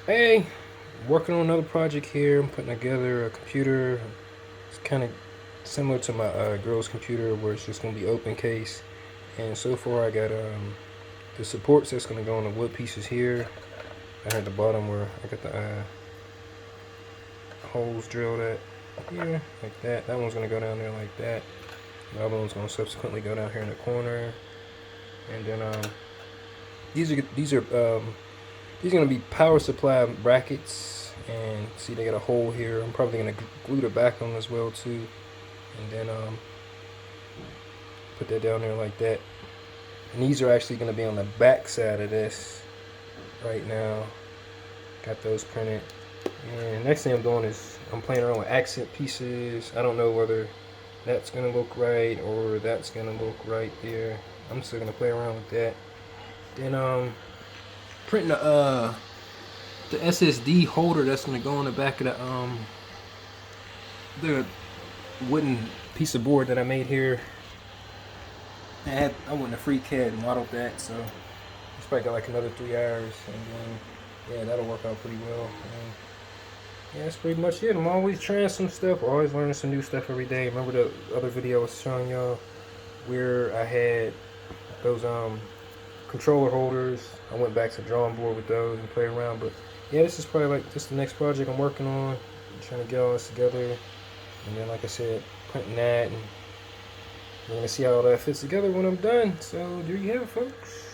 Hey, working on another project here. I'm putting together a computer. It's kind of similar to my girl's computer, where it's just gonna be open case. And so far, I got the supports that's gonna go on the wood pieces here. I at the bottom where I got the holes drilled at here, like that. That one's gonna go down there like that. The other one's gonna subsequently go down here in the corner. And then these are gonna be power supply brackets, and see they got a hole here. I'm probably gonna glue the back on as well too, and then put that down there like that. And these are actually gonna be on the back side of this right now. Got those printed. And next thing I'm doing is I'm playing around with accent pieces. I don't know whether that's gonna look right or that's gonna look right there. I'm still gonna play around with that. Then printing the SSD holder that's gonna go on the back of the wooden piece of board that I made here. I went to FreeCAD and modeled that, so it's probably got like another 3 hours, and then yeah, that'll work out pretty well. And yeah, that's pretty much it. I'm always trying some stuff, always learning some new stuff every day. Remember the other video I was showing y'all where I had those controller holders? I went back to the drawing board with those and play around. But yeah, this is probably like just the next project I'm working on. I'm trying to get all this together, and then like I said, printing that, and we're gonna see how all that fits together when I'm done. So there you have it, folks.